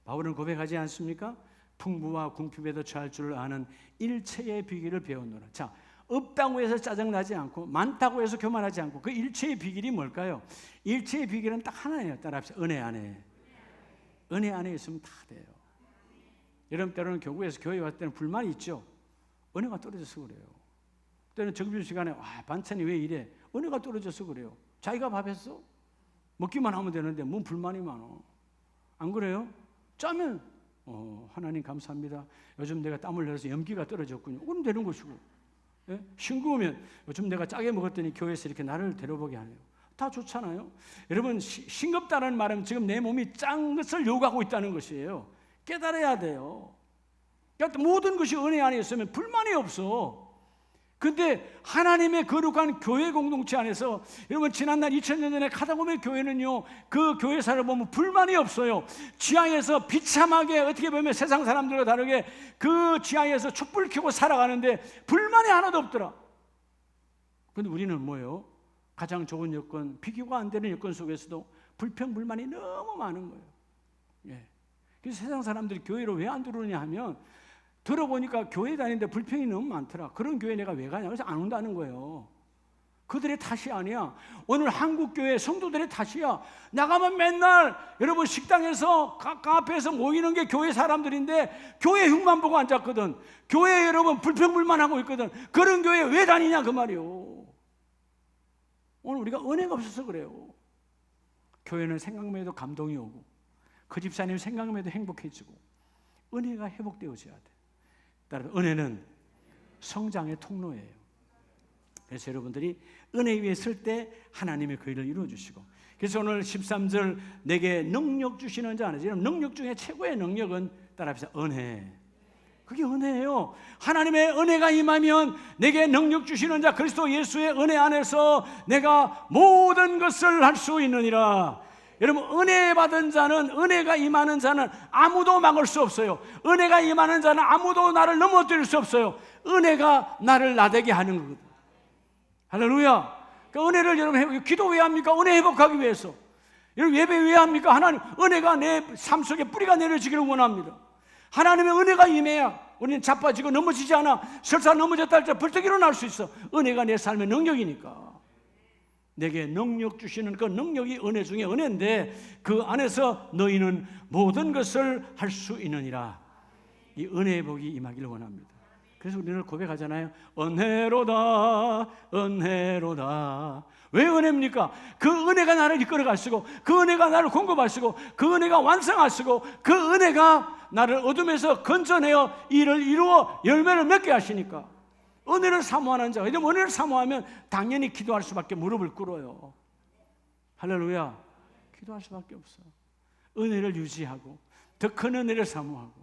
바울은 고백하지 않습니까? 풍부와 궁핍에도 처할 줄 아는 일체의 비결을 배웠노라. 자, 없다고 해서 짜증나지 않고 많다고 해서 교만하지 않고 그 일체의 비결이 뭘까요? 일체의 비결은 딱 하나예요. 따라합시다. 은혜 안에. 은혜 안에 있으면 다 돼요. 여러분 때로는 교회에서 교회 왔을 때는 불만이 있죠. 은혜가 떨어져서 그래요. 때는 정규 시간에 반찬이 왜 이래? 은혜가 떨어져서 그래요. 자기가 밥 했어? 먹기만 하면 되는데 뭔 불만이 많어. 안 그래요? 짜면 하나님 감사합니다. 요즘 내가 땀을 흘려서 염기가 떨어졌군요. 그럼 되는 것이고. 예? 싱거우면 요즘 내가 짜게 먹었더니 교회에서 이렇게 나를 데려보게 하네요. 다 좋잖아요. 여러분 싱겁다는 말은 지금 내 몸이 짠 것을 요구하고 있다는 것이에요. 깨달아야 돼요. 그러니까 모든 것이 은혜 안에 있으면 불만이 없어. 근데 하나님의 거룩한 교회 공동체 안에서 여러분 지난날 2000년 전에 카다곰의 교회는요, 그 교회사를 보면 불만이 없어요. 지하에서 비참하게 어떻게 보면 세상 사람들과 다르게 그 지하에서 촛불 켜고 살아가는데 불만이 하나도 없더라. 근데 우리는 뭐예요? 가장 좋은 여건, 비교가 안 되는 여건 속에서도 불평, 불만이 너무 많은 거예요. 예. 그래서 세상 사람들이 교회로 왜 안 들어오냐 하면 들어보니까 교회 다니는데 불평이 너무 많더라. 그런 교회 내가 왜 가냐? 그래서 안 온다는 거예요. 그들의 탓이 아니야. 오늘 한국교회 성도들의 탓이야. 나가면 맨날 여러분 식당에서 카페에서 모이는 게 교회 사람들인데 교회 흉만 보고 앉았거든. 교회 여러분 불평불만하고 있거든. 그런 교회 왜 다니냐 그 말이요. 오늘 우리가 은혜가 없어서 그래요. 교회는 생각만 해도 감동이 오고 그 집사님 생각만 해도 행복해지고 은혜가 회복되어져야 돼. 따라서 은혜는 성장의 통로예요. 그래서 여러분들이 은혜 위에 설 때 하나님의 그 일을 이루어주시고, 그래서 오늘 13절 내게 능력 주시는 자 안에서 능력 중에 최고의 능력은 따라합시다. 은혜. 그게 은혜예요. 하나님의 은혜가 임하면 내게 능력 주시는 자 그리스도 예수의 은혜 안에서 내가 모든 것을 할 수 있느니라. 여러분 은혜 받은 자는, 은혜가 임하는 자는 아무도 막을 수 없어요. 은혜가 임하는 자는 아무도 나를 넘어뜨릴 수 없어요. 은혜가 나를 나되게 하는 거거든. 할렐루야. 그 은혜를 여러분 기도 왜 합니까? 은혜 회복하기 위해서. 여러분 예배 왜 합니까? 하나님 은혜가 내 삶 속에 뿌리가 내려지기를 원합니다. 하나님의 은혜가 임해야 우리는 자빠지고 넘어지지 않아. 설사 넘어졌다 할때 벌떡 일어날 수 있어. 은혜가 내 삶의 능력이니까. 내게 능력 주시는 그 능력이 은혜 중에 은혜인데 그 안에서 너희는 모든 것을 할 수 있느니라. 이 은혜의 복이 임하기를 원합니다. 그래서 우리는 고백하잖아요. 은혜로다, 은혜로다. 왜 은혜입니까? 그 은혜가 나를 이끌어 가시고 그 은혜가 나를 공급하시고 그 은혜가 완성하시고 그 은혜가 나를 어둠에서 건져내어 일을 이루어 열매를 맺게 하시니까 은혜를 사모하는 자가, 이러면 은혜를 사모하면 당연히 기도할 수밖에, 무릎을 꿇어요. 할렐루야. 기도할 수밖에 없어. 은혜를 유지하고 더 큰 은혜를 사모하고,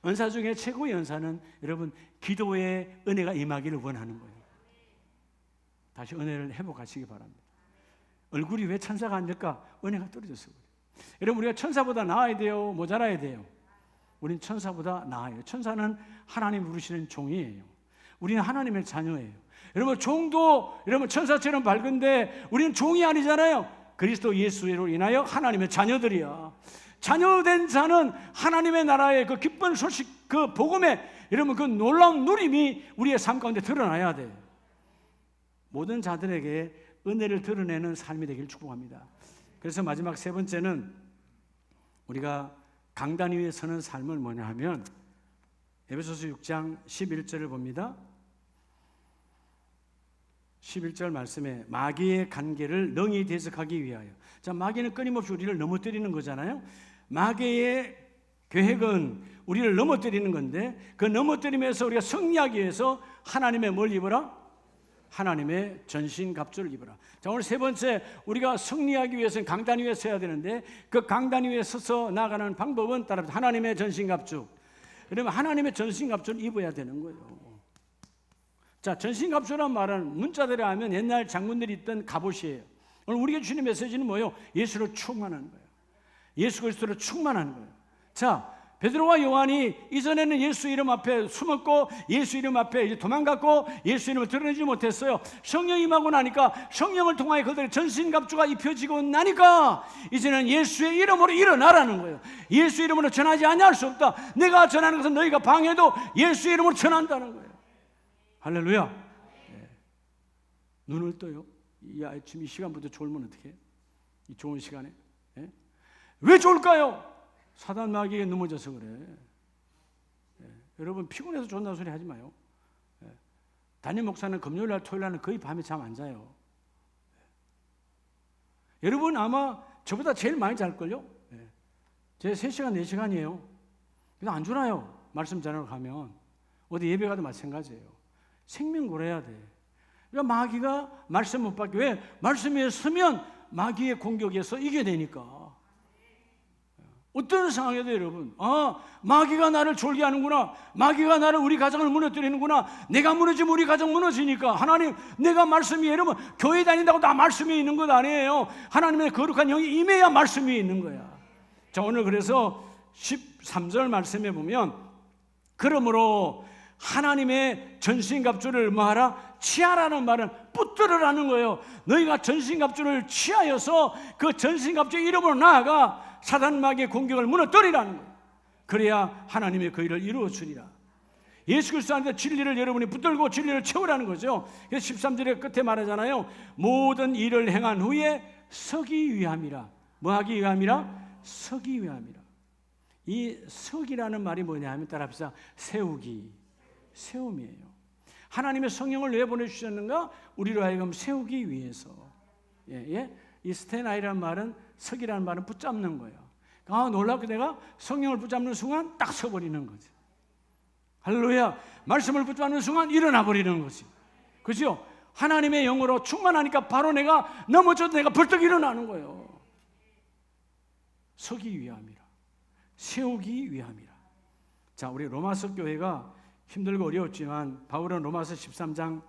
은사 중에 최고의 은사는 여러분 기도의 은혜가 임하기를 원하는 거예요. 다시 은혜를 회복하시기 바랍니다. 얼굴이 왜 천사가 안 될까? 은혜가 떨어져서 그래요. 여러분 우리가 천사보다 나아야 돼요? 모자라야 돼요? 우린 천사보다 나아요. 천사는 하나님 부르시는 종이에요. 우리는 하나님의 자녀예요. 여러분 종도 여러분 천사처럼 밝은데 우리는 종이 아니잖아요. 그리스도 예수로 인하여 하나님의 자녀들이야. 자녀된 자는 하나님의 나라의 그 기쁜 소식, 그 복음에 여러분 그 놀라운 누림이 우리의 삶 가운데 드러나야 돼. 모든 자들에게 은혜를 드러내는 삶이 되길 축복합니다. 그래서 마지막 세 번째는 우리가 강단 위에 서는 삶은 뭐냐 하면 에베소서 6장 11절을 봅니다. 11절 말씀에 마귀의 간계를 능히 대적하기 위하여. 자, 마귀는 끊임없이 우리를 넘어뜨리는 거잖아요. 마귀의 계획은 우리를 넘어뜨리는 건데, 그 넘어뜨림에서 우리가 승리하기 위해서 하나님의 뭘 입어라? 하나님의 전신갑주를 입어라. 자, 오늘 세 번째, 우리가 승리하기 위해서는 강단 위에 서야 되는데, 그 강단 위에 서서 나가는 방법은 따라 하나님의 전신갑주. 그러면 하나님의 전신갑주를 입어야 되는 거예요. 자, 전신갑주란 말은 문자대로 하면 옛날 장군들이 입던 갑옷이에요. 오늘 우리가 주는 메시지는 뭐예요? 예수로 충만하는 거예요. 예수 그리스도로 충만하는 거예요. 자, 베드로와 요한이 이전에는 예수 이름 앞에 숨었고 예수 이름 앞에 이제 도망갔고 예수 이름을 드러내지 못했어요. 성령이 임하고 나니까 성령을 통하여 그들의 전신갑주가 입혀지고 나니까 이제는 예수의 이름으로 일어나라는 거예요. 예수 이름으로 전하지 아니할 수 없다. 내가 전하는 것은 너희가 방해도 예수 이름으로 전한다는 거예요. 할렐루야. 네. 눈을 떠요. 이 아침 이 시간부터 졸면 어떻게 해요? 이 좋은 시간에. 네? 왜 졸까요? 사단 마귀에 넘어져서 그래. 네. 여러분 피곤해서 존나 소리 하지 마요. 네. 담임 목사는 금요일날 토요일날은 거의 밤에 잠 안 자요. 네. 여러분 아마 저보다 제일 많이 잘걸요? 네. 제 3시간 4시간이에요. 그래서 안 졸아요. 말씀 전하러 가면. 어디 예배 가도 마찬가지예요. 생명 걸어야 돼. 그러니까 마귀가 말씀 못 받게. 왜? 말씀 위에 서면 마귀의 공격에서 이겨내니까. 어떤 상황에도 여러분, 마귀가 나를 졸게 하는구나. 마귀가 나를, 우리 가정을 무너뜨리는구나. 내가 무너지면 우리 가정 무너지니까. 하나님, 내가 말씀 위에, 여러분 교회 다닌다고 다 말씀 위에 있는 것 아니에요. 하나님의 거룩한 영이 임해야 말씀 위에 있는 거야. 자, 오늘 그래서 13절 말씀에 보면, 그러므로 하나님의 전신갑주를 뭐하라? 취하라는 말은 붙들으라는 거예요. 너희가 전신갑주를 취하여서 그 전신갑주 이름으로 나아가 사단 마귀의 공격을 무너뜨리라는 거예요. 그래야 하나님의 그 일을 이루어 주리라. 예수 그리스도 안에서 진리를 여러분이 붙들고 진리를 채우라는 거죠. 그래서 13절의 끝에 말하잖아요. 모든 일을 행한 후에 서기 위함이라. 뭐 하기 위함이라? 서기 위함이라. 이 서기라는 말이 뭐냐 하면 따라합시다. 세우기, 세움이에요. 하나님의 성령을 왜 보내주셨는가? 우리로 하여금 세우기 위해서. 이 스테나이라는 말은, 서기라는 말은 붙잡는 거예요. 놀랍게 내가 성령을 붙잡는 순간 딱 서버리는 거지. 할렐루야. 말씀을 붙잡는 순간 일어나 버리는 거지. 그죠? 하나님의 영으로 충만하니까 바로 내가 넘어져도 내가 벌떡 일어나는 거예요. 서기 위함이라. 세우기 위함이라. 자, 우리 로마서 교회가 힘들고 어려웠지만 바울은 로마서 13장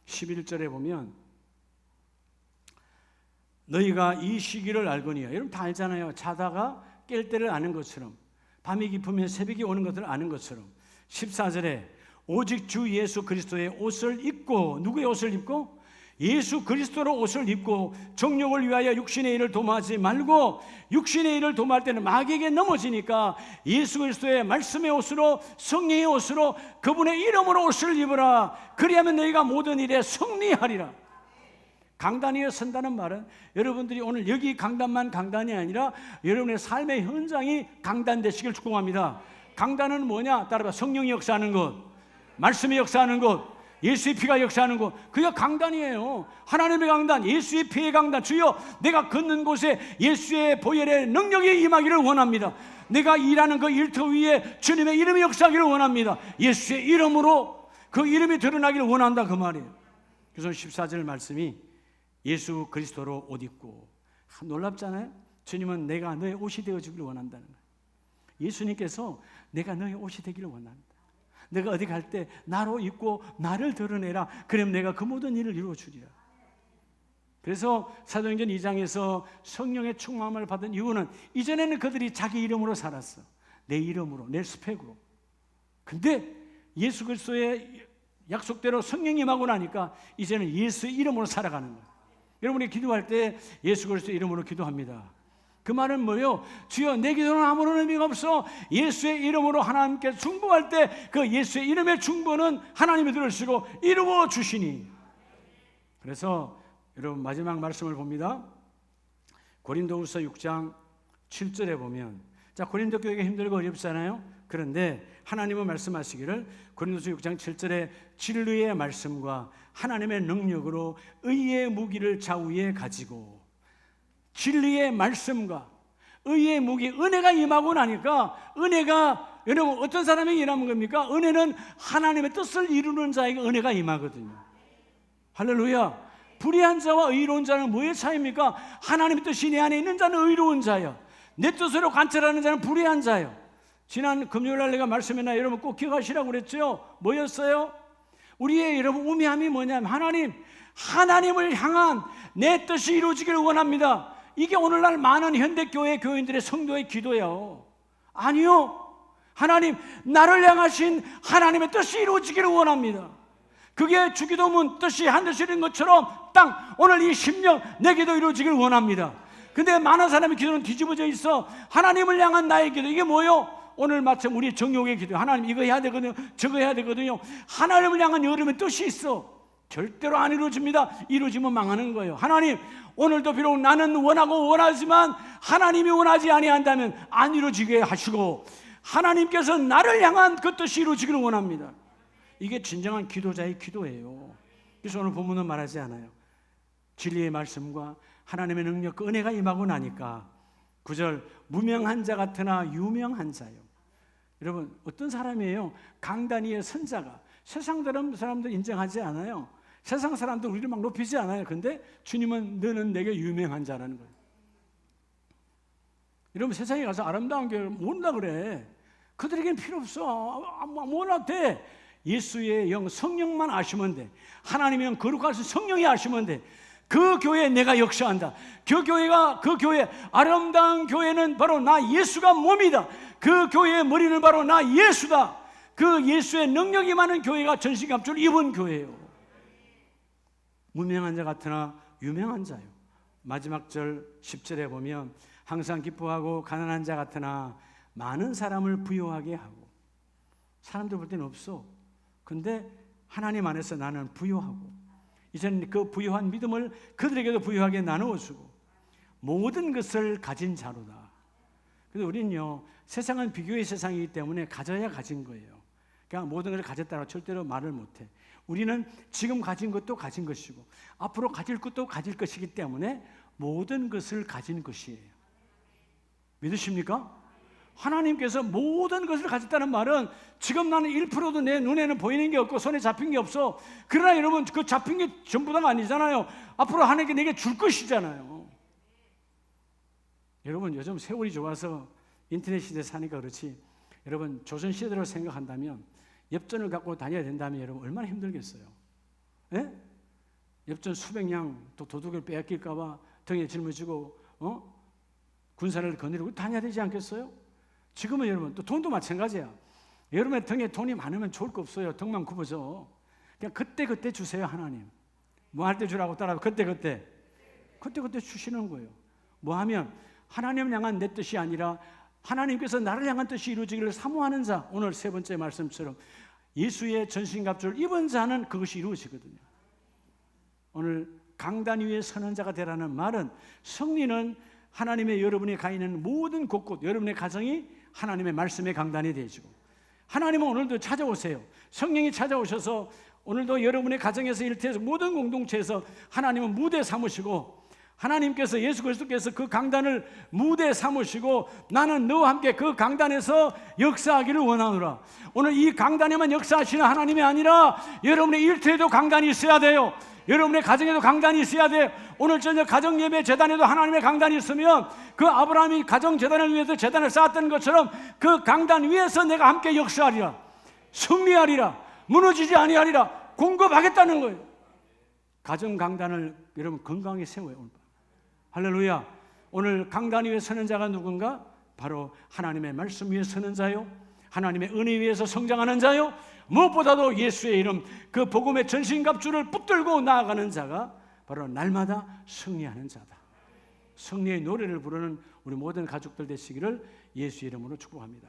11절에 보면 너희가 이 시기를 알거니와. 여러분 다 알잖아요. 자다가 깰 때를 아는 것처럼, 밤이 깊으면 새벽이 오는 것을 아는 것처럼. 14절에 오직 주 예수 그리스도의 옷을 입고, 누구의 옷을 입고? 예수 그리스도로 옷을 입고 정욕을 위하여 육신의 일을 도모하지 말고, 육신의 일을 도모할 때는 마귀에게 넘어지니까 예수 그리스도의 말씀의 옷으로, 성령의 옷으로, 그분의 이름으로 옷을 입으라. 그리하면 너희가 모든 일에 승리하리라. 강단 위에 선다는 말은 여러분들이 오늘 여기 강단만 강단이 아니라 여러분의 삶의 현장이 강단 되시길 축복합니다. 강단은 뭐냐? 따라서 성령이 역사하는 곳, 말씀이 역사하는 곳, 예수의 피가 역사하는 곳, 그게 강단이에요. 하나님의 강단, 예수의 피의 강단. 주여, 내가 걷는 곳에 예수의 보혈의 능력이 임하기를 원합니다. 내가 일하는 그 일터 위에 주님의 이름이 역사하기를 원합니다. 예수의 이름으로 그 이름이 드러나기를 원한다, 그 말이에요. 그래서 14절 말씀이 예수 그리스도로 옷 입고, 놀랍잖아요. 주님은 내가 너의 옷이 되어주기를 원한다는 거예요. 예수님께서 내가 너의 옷이 되기를 원한다. 내가 어디 갈 때 나로 입고 나를 드러내라. 그럼 내가 그 모든 일을 이루어주리라. 그래서 사도행전 2장에서 성령의 충만함을 받은 이유는, 이전에는 그들이 자기 이름으로 살았어. 내 이름으로, 내 스펙으로. 근데 예수 그리스도의 약속대로 성령이 임하고 나니까 이제는 예수의 이름으로 살아가는 거예요. 여러분이 기도할 때 예수 그리스도의 이름으로 기도합니다. 그 말은 뭐예요? 주여, 내 기도는 아무런 의미가 없어. 예수의 이름으로 하나님께 중보할 때 그 예수의 이름의 중보는 하나님이 들으시고 이루어 주시니. 그래서 여러분 마지막 말씀을 봅니다. 고린도후서 6장 7절에 보면, 자, 고린도 교회가 힘들고 어렵잖아요. 그런데 하나님은 말씀하시기를, 고린도서 6장 7절에 진리의 말씀과 하나님의 능력으로 의의 무기를 좌우에 가지고, 진리의 말씀과 의의 무기, 은혜가 임하고 나니까, 은혜가, 여러분 어떤 사람이 일하는 겁니까? 은혜는 하나님의 뜻을 이루는 자에게 은혜가 임하거든요. 할렐루야. 불의한 자와 의로운 자는 뭐의 차이입니까? 하나님의 뜻이 내 안에 있는 자는 의로운 자예요. 내 뜻으로 관찰하는 자는 불의한 자예요. 지난 금요일날 내가 말씀했나 여러분 꼭 기억하시라고 그랬죠? 뭐였어요? 우리의 여러분 우매함이 뭐냐면, 하나님을 향한 내 뜻이 이루어지기를 원합니다. 이게 오늘날 많은 현대교회 교인들의 성도의 기도예요. 아니요, 하나님, 나를 향하신 하나님의 뜻이 이루어지기를 원합니다. 그게 주기도문 뜻이 하늘에서 이룬 것처럼 땅, 오늘 이 심령 내 기도 이루어지기를 원합니다. 근데 많은 사람의 기도는 뒤집어져 있어. 하나님을 향한 나의 기도, 이게 뭐요? 오늘 마침 우리 정욕의 기도, 하나님 이거 해야 되거든요, 저거 해야 되거든요. 하나님을 향한 여러분의 뜻이 있어. 절대로 안 이루어집니다. 이루어지면 망하는 거예요. 하나님, 오늘도 비록 나는 원하지만 하나님이 원하지 아니한다면 안 이루어지게 하시고, 하나님께서 나를 향한 그 뜻이 이루어지기를 원합니다. 이게 진정한 기도자의 기도예요. 그래서 오늘 본문은 말하지 않아요. 진리의 말씀과 하나님의 능력, 그 은혜가 임하고 나니까 9절, 무명한 자 같으나 유명한 자요. 여러분 어떤 사람이에요? 강단 위의 선자가. 세상 사람들 인정하지 않아요. 세상 사람들 우리를 막 높이지 않아요. 근데 주님은 너는 내게 유명한 자라는 거예요. 여러분 세상에 가서 아름다운 교회를 모른다 그래. 그들에게는 필요 없어. 뭐나 돼. 예수의 영, 성령만 아시면 돼. 하나님의 영, 거룩하신 성령이 아시면 돼. 그 교회에 내가 역사한다. 그 교회, 아름다운 교회는 바로 나 예수가 몸이다. 그 교회의 머리는 바로 나 예수다. 그 예수의 능력이 많은 교회가 전신갑주를 입은 교회예요. 무명한 자 같으나 유명한 자요. 마지막 절 10절에 보면, 항상 기뻐하고 가난한 자 같으나 많은 사람을 부유하게 하고. 사람들 볼 때는 없어. 근데 하나님 안에서 나는 부유하고, 이제는 그 부유한 믿음을 그들에게도 부유하게 나누어주고, 모든 것을 가진 자로다. 그래서 우리는요, 세상은 비교의 세상이기 때문에 가져야 가진 거예요. 그냥 모든 것을 가졌다고 절대로 말을 못해. 우리는 지금 가진 것도 가진 것이고 앞으로 가질 것도 가질 것이기 때문에 모든 것을 가진 것이에요. 믿으십니까? 하나님께서 모든 것을 가졌다는 말은, 지금 나는 1%도 내 눈에는 보이는 게 없고 손에 잡힌 게 없어. 그러나 여러분, 그 잡힌 게 전부 다가 아니잖아요. 앞으로 하나님께 내게 줄 것이잖아요. 여러분 요즘 세월이 좋아서 인터넷 시대 사니까 그렇지, 여러분 조선 시대로 생각한다면, 엽전을 갖고 다녀야 된다면 여러분 얼마나 힘들겠어요. 예? 엽전 수백 냥 또 도둑을 빼앗길까 봐 등에 짊어지고 군사를 거느리고 다녀야 되지 않겠어요? 지금은 여러분 또 돈도 마찬가지야. 여러분의 등에 돈이 많으면 좋을 거 없어요. 등만 굽어져. 그냥 그때 주세요. 하나님 뭐 할 때 주라고 따라서 그때 주시는 거예요. 뭐 하면 하나님을 향한 내 뜻이 아니라 하나님께서 나를 향한 뜻이 이루어지기를 사모하는 자, 오늘 세 번째 말씀처럼 예수의 전신갑주를 입은 자는 그것이 이루어지거든요. 오늘 강단 위에 서는 자가 되라는 말은, 승리는 하나님의 여러분이 가 있는 모든 곳곳, 여러분의 가정이 하나님의 말씀의 강단이 되어지고, 하나님은 오늘도 찾아오세요. 성령이 찾아오셔서 오늘도 여러분의 가정에서, 일터에서, 모든 공동체에서 하나님은 무대 삼으시고, 하나님께서, 예수 그리스도께서 그 강단을 무대 삼으시고 나는 너와 함께 그 강단에서 역사하기를 원하노라. 오늘 이 강단에만 역사하시는 하나님이 아니라 여러분의 일터에도 강단이 있어야 돼요. 여러분의 가정에도 강단이 있어야 돼요. 오늘 저녁 가정예배 재단에도 하나님의 강단이 있으면 그 아브라함이 가정 재단을 위해서 재단을 쌓았던 것처럼 그 강단 위에서 내가 함께 역사하리라, 승리하리라, 무너지지 아니하리라 공급하겠다는 거예요. 가정 강단을 여러분 건강히 세워요. 오늘. 할렐루야. 오늘 강단 위에 서는 자가 누군가? 바로 하나님의 말씀 위에 서는 자요, 하나님의 은혜 위에서 성장하는 자요, 무엇보다도 예수의 이름, 그 복음의 전신갑주를 붙들고 나아가는 자가 바로 날마다 승리하는 자다. 승리의 노래를 부르는 우리 모든 가족들 되시기를 예수의 이름으로 축복합니다.